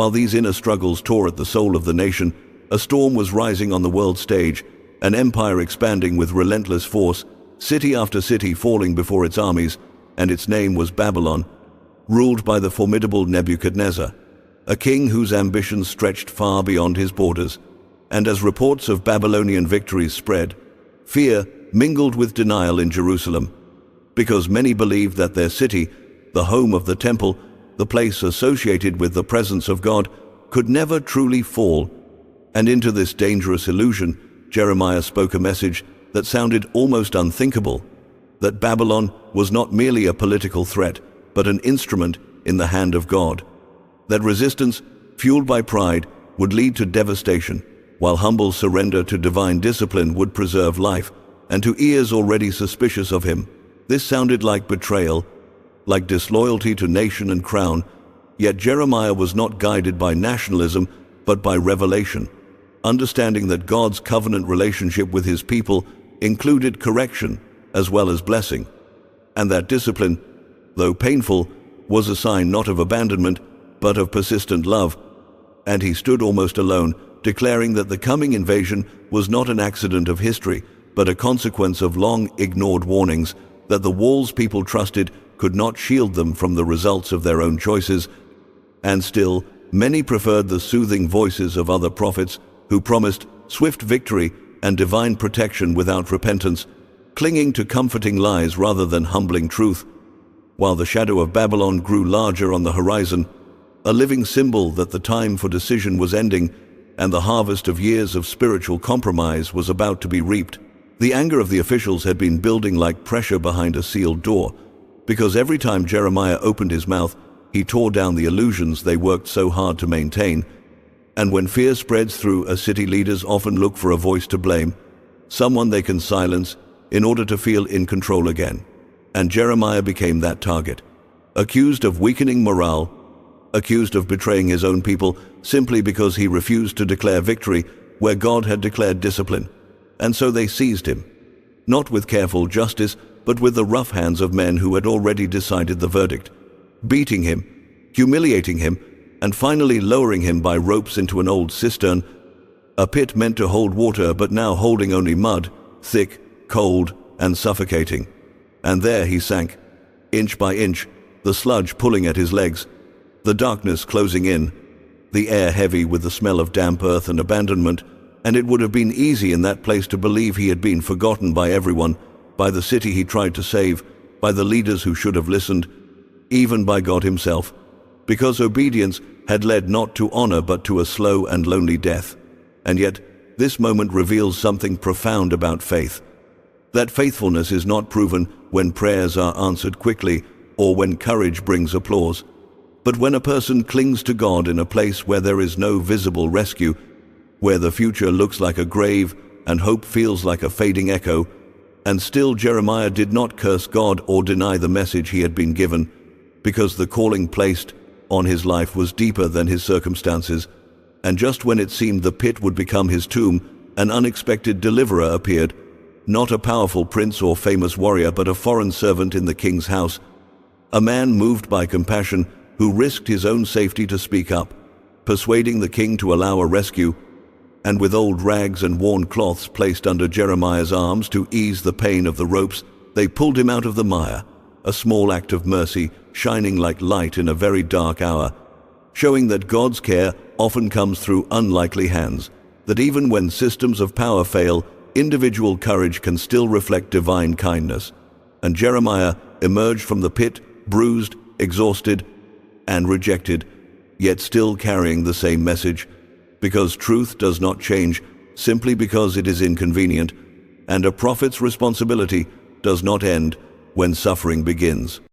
While these inner struggles tore at the soul of the nation, a storm was rising on the world stage, an empire expanding with relentless force, city after city falling before its armies, and its name was Babylon, ruled by the formidable Nebuchadnezzar, a king whose ambitions stretched far beyond his borders. And as reports of Babylonian victories spread, fear mingled with denial in Jerusalem, because many believed that their city, the home of the temple, the place associated with the presence of God, could never truly fall. And into this dangerous illusion, Jeremiah spoke a message that sounded almost unthinkable, that Babylon was not merely a political threat, but an instrument in the hand of God, that resistance, fueled by pride, would lead to devastation, while humble surrender to divine discipline would preserve life. And to ears already suspicious of him, this sounded like betrayal, like disloyalty to nation and crown. Yet Jeremiah was not guided by nationalism, but by revelation, understanding that God's covenant relationship with his people included correction as well as blessing, and that discipline, though painful, was a sign not of abandonment, but of persistent love. And he stood almost alone, declaring that the coming invasion was not an accident of history, but a consequence of long-ignored warnings, that the walls people trusted could not shield them from the results of their own choices. And still, many preferred the soothing voices of other prophets who promised swift victory and divine protection without repentance, clinging to comforting lies rather than humbling truth. While the shadow of Babylon grew larger on the horizon, a living symbol that the time for decision was ending and the harvest of years of spiritual compromise was about to be reaped, the anger of the officials had been building like pressure behind a sealed door, because every time Jeremiah opened his mouth, he tore down the illusions they worked so hard to maintain. And when fear spreads through a city, leaders often look for a voice to blame, someone they can silence in order to feel in control again. And Jeremiah became that target, accused of weakening morale, accused of betraying his own people simply because he refused to declare victory where God had declared discipline. And so they seized him, not with careful justice, but with the rough hands of men who had already decided the verdict, beating him, humiliating him, and finally lowering him by ropes into an old cistern, a pit meant to hold water but now holding only mud, thick, cold, and suffocating. And there he sank, inch by inch, the sludge pulling at his legs, the darkness closing in, the air heavy with the smell of damp earth and abandonment. And it would have been easy in that place to believe he had been forgotten by everyone, by the city he tried to save, by the leaders who should have listened, even by God himself, because obedience had led not to honor but to a slow and lonely death. And yet, this moment reveals something profound about faith, that faithfulness is not proven when prayers are answered quickly or when courage brings applause, but when a person clings to God in a place where there is no visible rescue, where the future looks like a grave and hope feels like a fading echo. And still Jeremiah did not curse God or deny the message he had been given, because the calling placed on his life was deeper than his circumstances. And just when it seemed the pit would become his tomb, an unexpected deliverer appeared, not a powerful prince or famous warrior, but a foreign servant in the king's house, a man moved by compassion who risked his own safety to speak up, persuading the king to allow a rescue. And with old rags and worn cloths placed under Jeremiah's arms to ease the pain of the ropes, they pulled him out of the mire, a small act of mercy shining like light in a very dark hour, showing that God's care often comes through unlikely hands, that even when systems of power fail, individual courage can still reflect divine kindness. And Jeremiah emerged from the pit, bruised, exhausted, and rejected, yet still carrying the same message, because truth does not change simply because it is inconvenient, and a prophet's responsibility does not end when suffering begins.